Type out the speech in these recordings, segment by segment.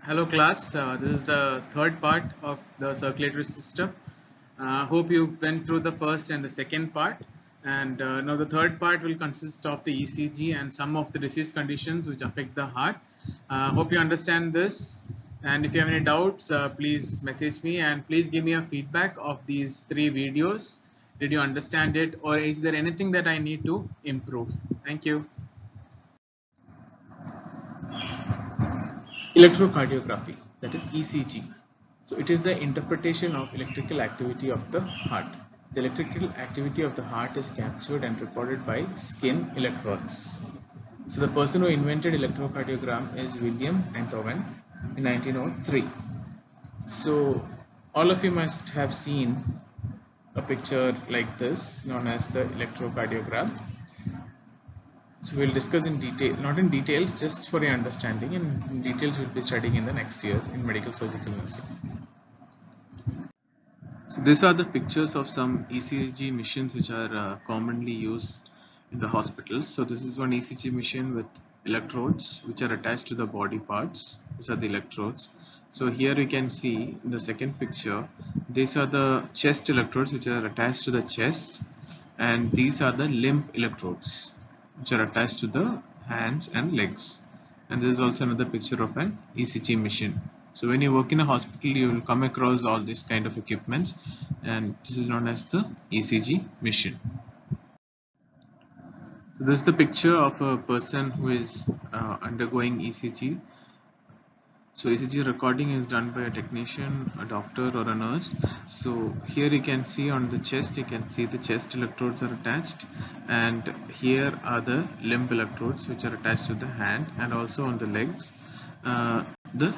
Hello class, this is the third part of the circulatory system. Hope you went through the first and the second part, and now the third part will consist of the ECG and some of the disease conditions which affect the heart. Hope you understand this, and if you have any doubts, please message me and please give me a feedback of these three videos. Did you understand it, or is there anything that I need to improve? Thank you. Electrocardiography, that is ECG. So it is the interpretation of electrical activity of the heart. The electrical activity of the heart is captured and recorded by skin electrodes. So the person who invented electrocardiogram is William Einthoven in 1903. So all of you must have seen a picture like this known as the electrocardiogram. So we'll discuss in detail, not in details, just for your understanding, and in details we'll be studying in the next year in medical surgical nursing. So these are the pictures of some ECG machines which are commonly used in the hospitals. So this is one ECG machine with electrodes which are attached to the body parts. These are the electrodes. So here you can see in the second picture, these are the chest electrodes which are attached to the chest, and these are the limb electrodes which are attached to the hands and legs. And this is also another picture of an ECG machine. So when you work in a hospital, you will come across all these kind of equipments, and this is known as the ECG machine. So this is the picture of a person who is undergoing ECG. So ECG recording is done by a technician, a doctor or a nurse. So here you can see on the chest, you can see the chest electrodes are attached, and here are the limb electrodes which are attached to the hand, and also on the legs the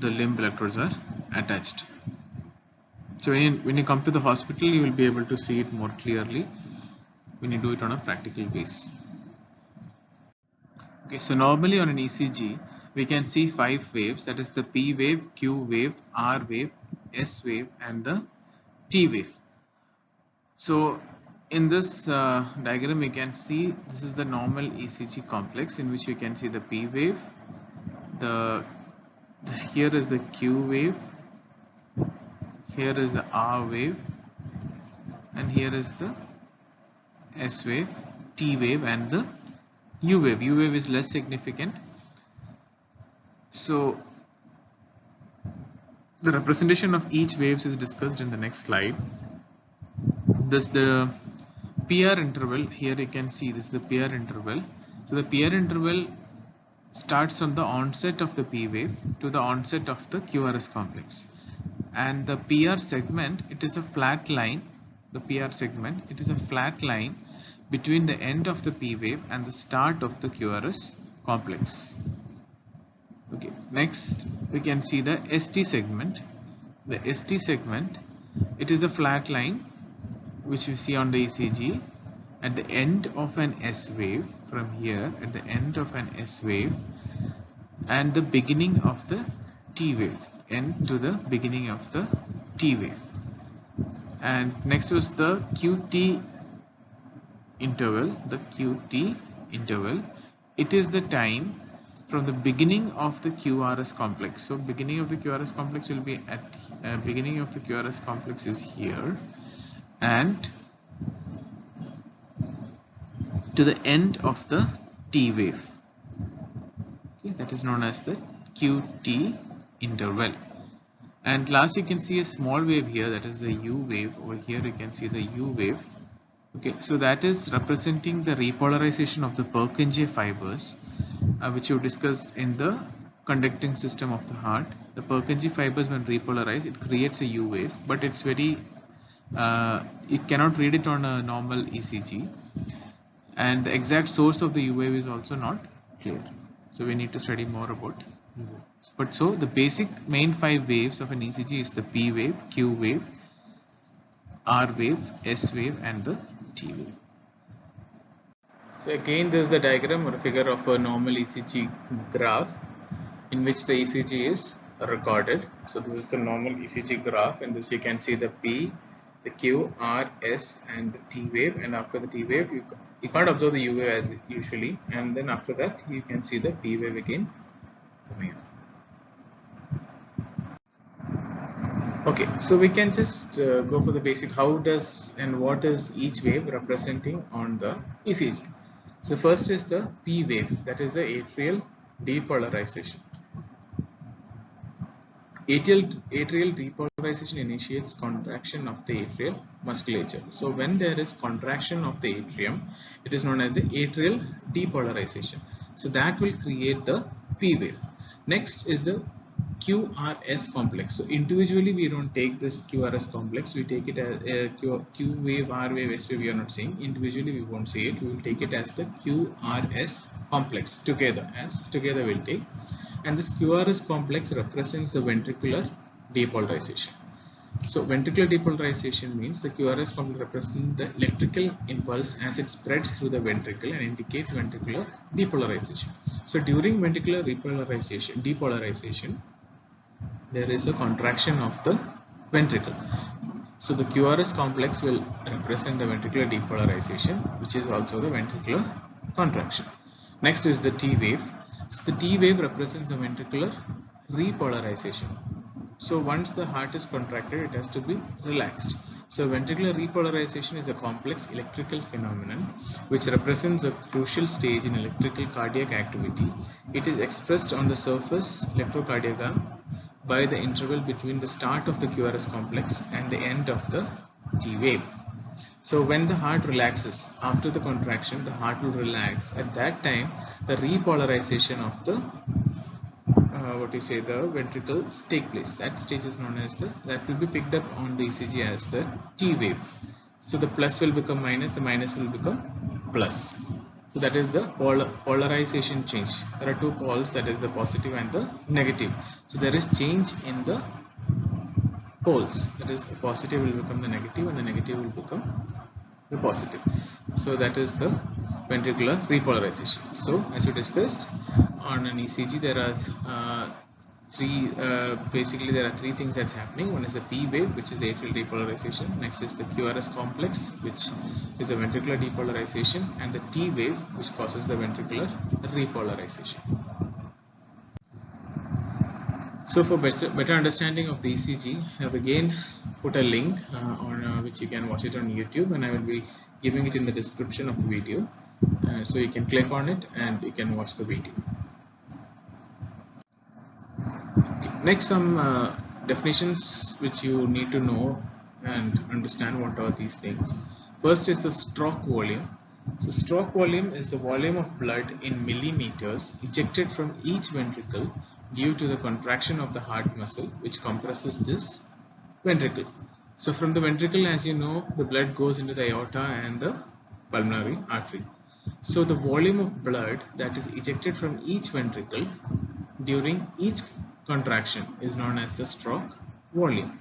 limb electrodes are attached. So when you come to the hospital, you will be able to see it more clearly when you do it on a practical base. Okay, so normally on an ECG, we can see 5 waves, that is the P wave, Q wave, R wave, S wave, and the T wave. So in this diagram, you can see this is the normal ECG complex in which you can see the P wave, here is the Q wave, here is the R wave, and here is the S wave, T wave, and the U wave. U wave is less significant. So the representation of each waves is discussed in the next slide. This the PR interval. Here you can see this is the PR interval. So the PR interval starts from the onset of the P wave to the onset of the QRS complex, and the PR segment, it is a flat line. The PR segment, it is a flat line between the end of the P wave and the start of the QRS complex. Okay, next we can see the ST segment. The ST segment, it is a flat line which we see on the ECG at the end of an S wave, from here at the end of an S wave and the beginning of the T wave, end to the beginning of the T wave. And next was the QT interval. The QT interval, it is the time from the beginning of the QRS complex. So beginning of the QRS complex will be at beginning of the QRS complex is here, and to the end of the T wave. Okay, that is known as the QT interval. And last you can see a small wave here, that is the U wave. Over here you can see the U wave. Okay, so that is representing the repolarization of the Purkinje fibers, which you discussed in the conducting system of the heart. The Purkinje fibers, when repolarized, it creates a U wave, but it's very you cannot read it on a normal ECG, and the exact source of the U wave is also not clear. So we need to study more about U waves. But so the basic main 5 waves of an ECG is the P wave, Q wave, R wave, S wave, and the T wave. So again, this is the diagram or a figure of a normal ECG graph in which the ECG is recorded. So this is the normal ECG graph. In this you can see the P, the Q, R, S, and the T wave. And after the T wave, you can't observe the U wave as usually. And then after that, you can see the P wave again coming up. Okay, so we can just go for the basic. How does and what is each wave representing on the ECG? So first is the P wave, that is the atrial depolarization. Atrial depolarization initiates contraction of the atrial musculature. So when there is contraction of the atrium, it is known as the atrial depolarization. So that will create the P wave. Next is the QRS complex. So individually we don't take this QRS complex, we take it as Q wave, R wave, S wave we are not saying. Individually we won't say it, we will take it as the QRS complex together, as together we'll take. And this QRS complex represents the ventricular depolarization. So ventricular depolarization means the QRS complex represents the electrical impulse as it spreads through the ventricle and indicates ventricular depolarization. So during ventricular depolarization, there is a contraction of the ventricle. So the QRS complex will represent the ventricular depolarization, which is also the ventricular contraction. Next is the T wave. So the T wave represents the ventricular repolarization. So once the heart is contracted, it has to be relaxed. So ventricular repolarization is a complex electrical phenomenon which represents a crucial stage in electrical cardiac activity. It is expressed on the surface electrocardiogram by the interval between the start of the QRS complex and the end of the T wave. So when the heart relaxes after the contraction, the heart will relax. At that time, the repolarization of the the ventricles take place. That stage is known as that will be picked up on the ECG as the T wave. So the plus will become minus, the minus will become plus. So that is the polarization change. There are two poles, that is the positive and the negative. So there is change in the poles, that is the positive will become the negative and the negative will become the positive. So that is the ventricular repolarization. So as we discussed, on an ECG there are basically there are three things that's happening. One is the P wave, which is the atrial depolarization. Next is the QRS complex, which is a ventricular depolarization, and the T wave, which causes the ventricular repolarization. So for better understanding of the ECG, I have again put a link on which you can watch it on YouTube, and I will be giving it in the description of the video, so you can click on it and you can watch the video. Next, some definitions which you need to know and understand what are these things. First is the stroke volume. So stroke volume is the volume of blood in millimeters ejected from each ventricle due to the contraction of the heart muscle which compresses this ventricle. So from the ventricle, as you know, the blood goes into the aorta and the pulmonary artery. So the volume of blood that is ejected from each ventricle during each contraction is known as the stroke volume.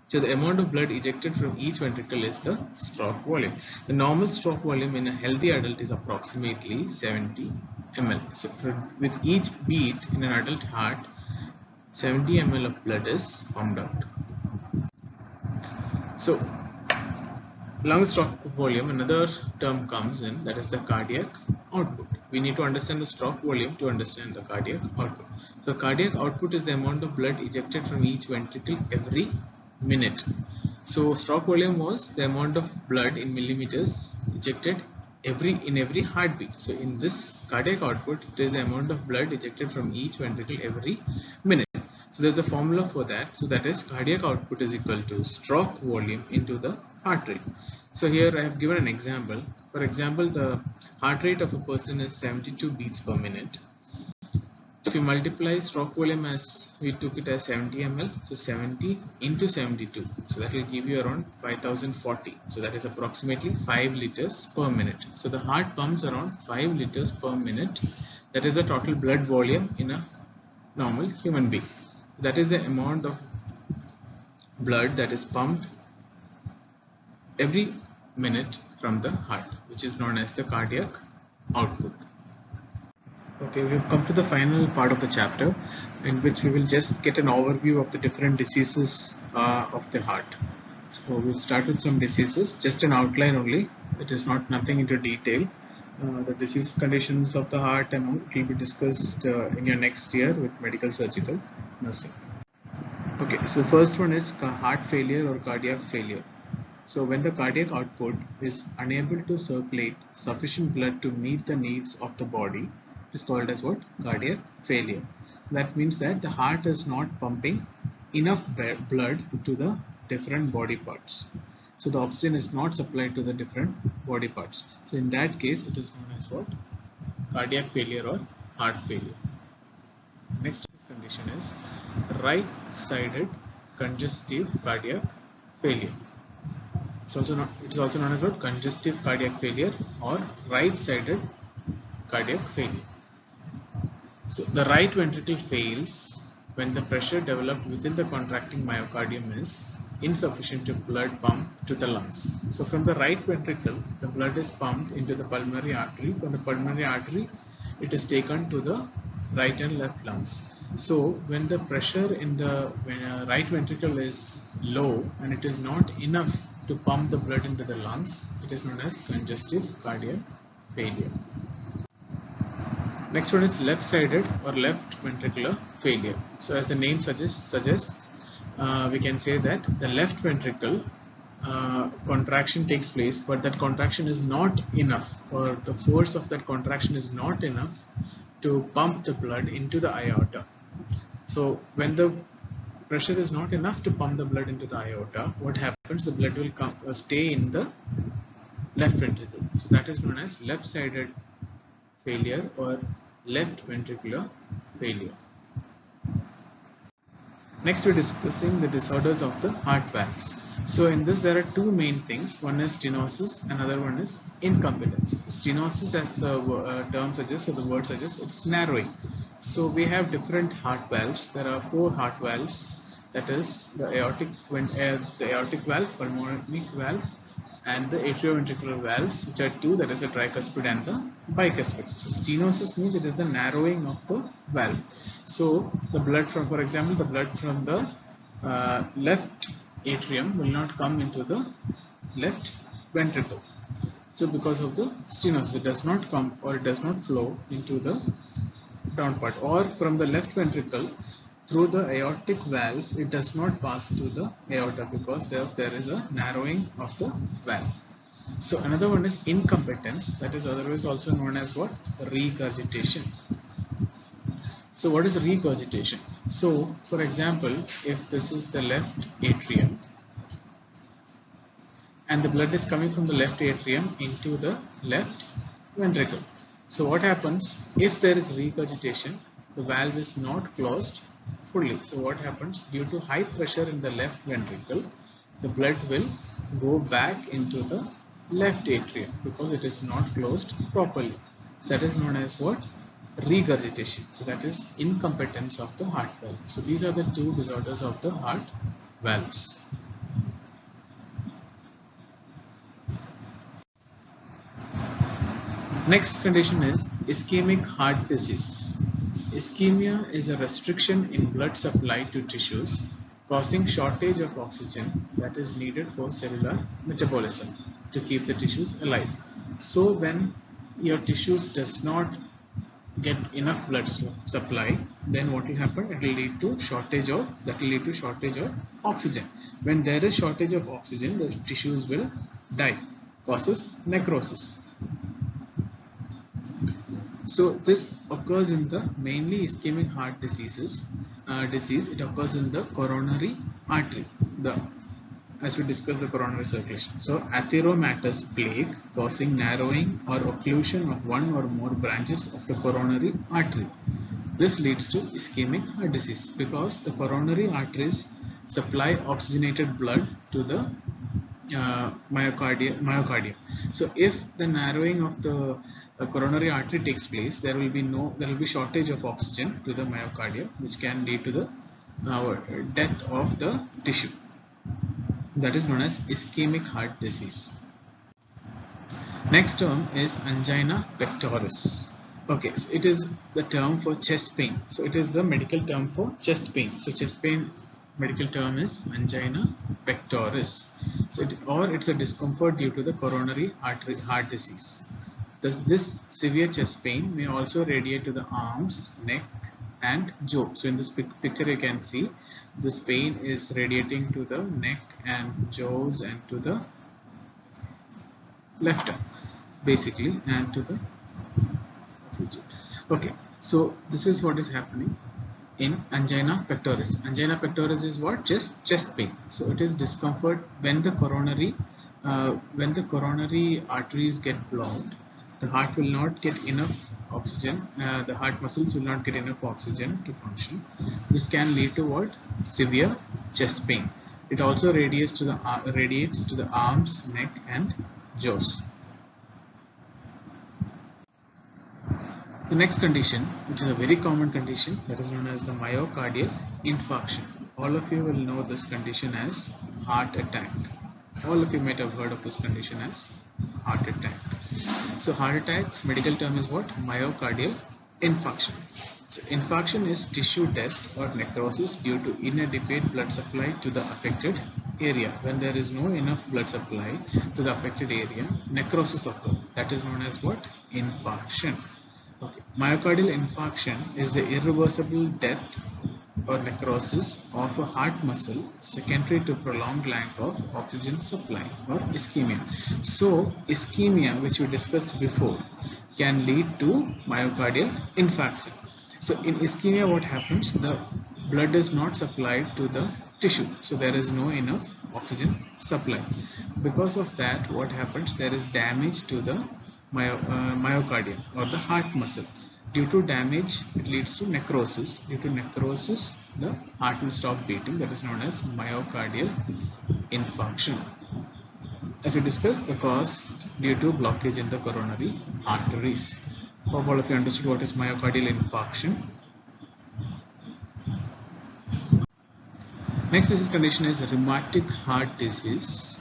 So the amount of blood ejected from each ventricle is the stroke volume. The normal stroke volume in a healthy adult is approximately 70 ml. So with each beat in an adult heart, 70 ml of blood is pumped out. So along with stroke volume, another term comes in, that is the cardiac output. We need to understand the stroke volume to understand the cardiac output. So cardiac output is the amount of blood ejected from each ventricle every minute. So stroke volume was the amount of blood in millimeters ejected in every heartbeat. So in this cardiac output, it is the amount of blood ejected from each ventricle every minute. So there's a formula for that. So that is cardiac output is equal to stroke volume into the heart rate. So here I have given an example. For example, the heart rate of a person is 72 beats per minute. So if you multiply stroke volume, as we took it as 70 ml, so 70 into 72, so that will give you around 5040. So that is approximately 5 liters per minute. So the heart pumps around 5 liters per minute. That is the total blood volume in a normal human being. So that is the amount of blood that is pumped every minute from the heart, which is known as the cardiac output. Okay, we've come to the final part of the chapter, in which we will just get an overview of the different diseases of the heart. So we'll start with some diseases, just an outline only. It is not nothing into detail. The disease conditions of the heart and all will be discussed in your next year with medical surgical nursing. Okay, so first one is heart failure or cardiac failure. So when the cardiac output is unable to circulate sufficient blood to meet the needs of the body, it is called as what? Cardiac failure. That means that the heart is not pumping enough blood to the different body parts. So the oxygen is not supplied to the different body parts. So in that case, it is known as what? Cardiac failure or heart failure. Next condition is right-sided congestive cardiac failure. It's also known as what? Congestive cardiac failure or right-sided cardiac failure. So the right ventricle fails when the pressure developed within the contracting myocardium is insufficient to blood pump to the lungs. So from the right ventricle, the blood is pumped into the pulmonary artery. From the pulmonary artery, it is taken to the right and left lungs. So when the pressure in the right ventricle is low and it is not enough to pump the blood into the lungs, it is known as congestive cardiac failure. Next one is left-sided or left ventricular failure. So as the name suggests, we can say that the left ventricle contraction takes place, but that contraction is not enough, or the force of that contraction is not enough to pump the blood into the aorta. So when the pressure is not enough to pump the blood into the aorta, what happens? The blood will stay in the left ventricle. So that is known as left-sided failure or left ventricular failure. Next, we're discussing the disorders of the heart valves. So in this, there are two main things. One is stenosis, another one is incompetence. Stenosis, as the term suggests or the word suggests, it's narrowing. So we have different heart valves. There are 4 heart valves. That is the aortic valve, pulmonic valve, and the atrioventricular valves, which are 2, that is the tricuspid and the bicuspid. So stenosis means it is the narrowing of the valve. So the blood from, for example, the blood from the left atrium will not come into the left ventricle. So because of the stenosis, it does not come or it does not flow into the down part, or from the left ventricle through the aortic valve, it does not pass to the aorta because there is a narrowing of the valve. So another one is incompetence, that is otherwise also known as what? Regurgitation. So what is regurgitation? So for example, if this is the left atrium and the blood is coming from the left atrium into the left ventricle. So what happens if there is regurgitation? The valve is not closed fully. So what happens? Due to high pressure in the left ventricle, the blood will go back into the left atrium because it is not closed properly. So that is known as what? Regurgitation. So that is incompetence of the heart valve. So these are the 2 disorders of the heart valves. Next condition is ischemic heart disease. Ischemia is a restriction in blood supply to tissues causing shortage of oxygen that is needed for cellular metabolism to keep the tissues alive. So when your tissues does not get enough blood supply, then what will happen? It will lead to shortage of oxygen. When there is shortage of oxygen, the tissues will die, causes necrosis. So this occurs in the mainly ischemic heart disease. It occurs in the coronary artery, as we discussed, the coronary circulation. So atheromatous plaque causing narrowing or occlusion of one or more branches of the coronary artery. This leads to ischemic heart disease because the coronary arteries supply oxygenated blood to the myocardium. So if the narrowing of the coronary artery takes place, there will be shortage of oxygen to the myocardium, which can lead to the death of the tissue. That is known as ischemic heart disease. Next term is angina pectoris. Okay, so it is the term for chest pain. So it is the medical term for chest pain. So chest pain medical term is angina pectoris. So it's a discomfort due to the coronary artery heart disease. This severe chest pain may also radiate to the arms, neck, and jaw. So in this picture you can see this pain is radiating to the neck and jaws and to the left arm basically and to the region. Okay, so this is what is happening in angina pectoris. Angina pectoris is what? Just chest pain. So it is discomfort when the coronary arteries get blocked. The heart will not get enough oxygen. The heart muscles will not get enough oxygen to function. This can lead to what? Severe chest pain. It also radiates to the arms, neck, and jaws. The next condition, which is a very common condition, that is known as the myocardial infarction. All of you will know this condition as heart attack. All of you might have heard of this condition as heart attack. So heart attack's medical term is what? Myocardial infarction. So infarction is tissue death or necrosis due to inadequate blood supply to the affected area. When there is no enough blood supply to the affected area, necrosis occurs. That is known as what? Infarction. Okay. Myocardial infarction is the irreversible death or necrosis of a heart muscle secondary to prolonged lack of oxygen supply or ischemia. So ischemia, which we discussed before, can lead to myocardial infarction. So in ischemia, what happens? The blood is not supplied to the tissue, so there is no enough oxygen supply. Because of that, what happens? There is damage to the myocardium or the heart muscle. Due to damage, it leads to necrosis. Due to necrosis, the heart will stop beating. That is known as myocardial infarction. As we discussed, the cause due to blockage in the coronary arteries. Hope all of you understood what is myocardial infarction. Next disease condition is rheumatic heart disease.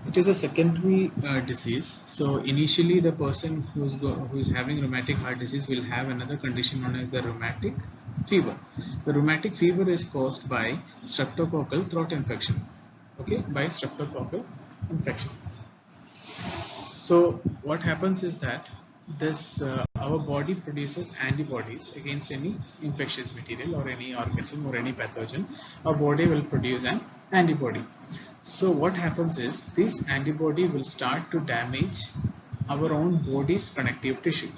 It is a secondary disease. So initially the person who is having rheumatic heart disease will have another condition known as the rheumatic fever. The rheumatic fever is caused by streptococcal throat infection. Okay, by streptococcal infection. So what happens is that this our body produces antibodies against any infectious material or any organism or any pathogen. Our body will produce an antibody. So what happens is this antibody will start to damage our own body's connective tissue,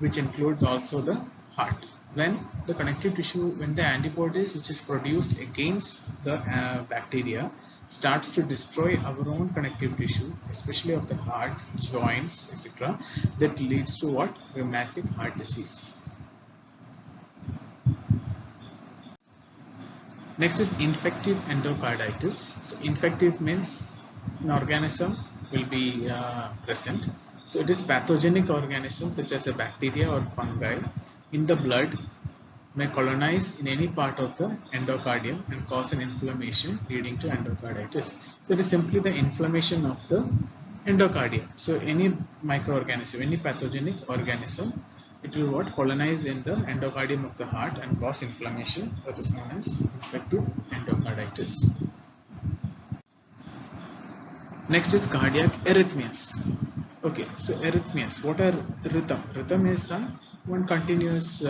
which includes also the heart. When the connective tissue, when the antibodies which is produced against the bacteria starts to destroy our own connective tissue, especially of the heart, joints, etc., that leads to what? Rheumatic heart disease. Next is infective endocarditis. So infective means an organism will be present. So it is pathogenic organism such as a bacteria or fungi in the blood may colonize in any part of the endocardium and cause an inflammation leading to endocarditis. So it is simply the inflammation of the endocardium. So any microorganism, any pathogenic organism, it will what? Colonize in the endocardium of the heart and cause inflammation, that is known as infective endocarditis. Next is cardiac arrhythmias. Okay, so arrhythmias, what are rhythm? Rhythm is one continuous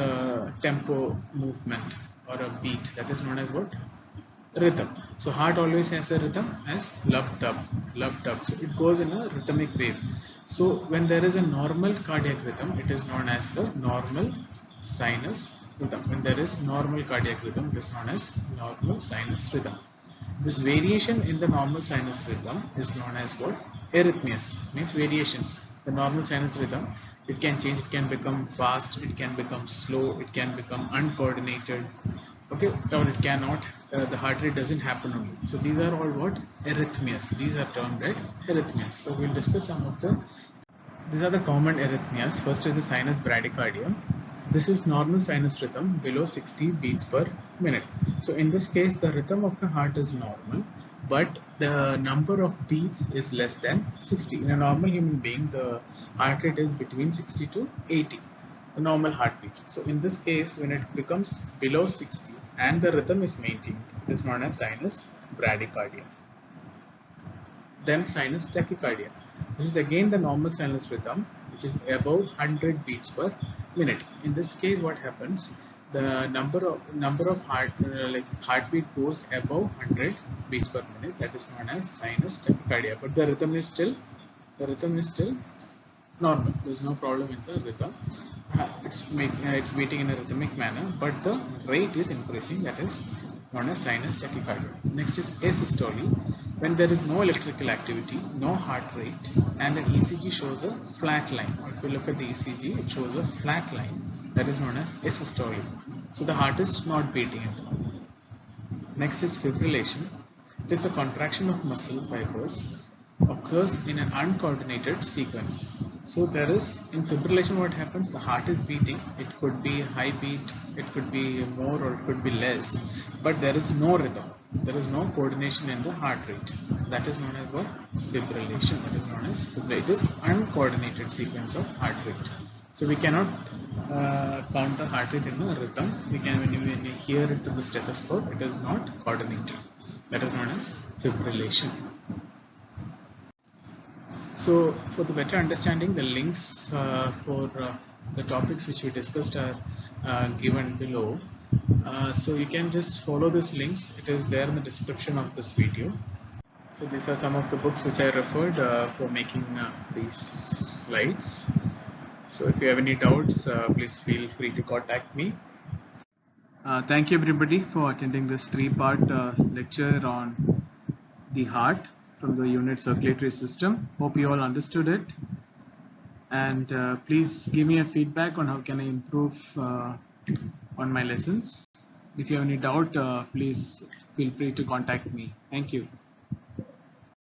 tempo movement or a beat, that is known as what? Rhythm. So heart always has a rhythm as lub dub, lub dub. So it goes in a rhythmic wave. So when there is a normal cardiac rhythm, it is known as the normal sinus rhythm. When there is normal cardiac rhythm, it is known as normal sinus rhythm. This variation in the normal sinus rhythm is known as what? Arrhythmias, means variations. The normal sinus rhythm, it can change, it can become fast, it can become slow, it can become uncoordinated, okay, or it cannot, the heart rate doesn't happen only. So these are all what? Arrhythmias. These are termed as arrhythmias. So we'll discuss some of these are the common arrhythmias. First is the sinus bradycardia. This is normal sinus rhythm below 60 beats per minute. So in this case, the rhythm of the heart is normal, but the number of beats is less than 60. In a normal human being, the heart rate is between 60 to 80, the normal heartbeat. So in this case, when it becomes below 60 and the rhythm is maintained, it is known as sinus bradycardia. Then sinus tachycardia. This is again the normal sinus rhythm, which is above 100 beats per minute. In this case, what happens? the number of heartbeat goes above 100 beats per minute. That is known as sinus tachycardia. But the rhythm is still normal. There is no problem in the rhythm. It's beating in a rhythmic manner, but the rate is increasing. That is known as sinus tachycardia. Next is asystole. When there is no electrical activity, no heart rate, and an ECG shows a flat line. Or if you look at the ECG, it shows a flat line. That is known as asystole. So the heart is not beating at all. Next is fibrillation. It is the contraction of muscle fibers occurs in an uncoordinated sequence. So there is, in fibrillation, what happens? The heart is beating. It could be high beat, it could be more, or it could be less, but there is no rhythm. There is no coordination in the heart rate. That is known as what? Fibrillation. That is known as fibrillation. It is uncoordinated sequence of heart rate. So we cannot count the heart rate in a rhythm. We can, when you hear it through the stethoscope, it is not coordinated. That is known as fibrillation. So for the better understanding, the links for the topics which we discussed are given below. So you can just follow these links. It is there in the description of this video. So these are some of the books which I referred for making these slides. So if you have any doubts, please feel free to contact me. Thank you everybody for attending this 3-part lecture on the heart from the unit circulatory system. Hope you all understood it, and please give me a feedback on how can I improve on my lessons. If you have any doubt, please feel free to contact me. Thank you.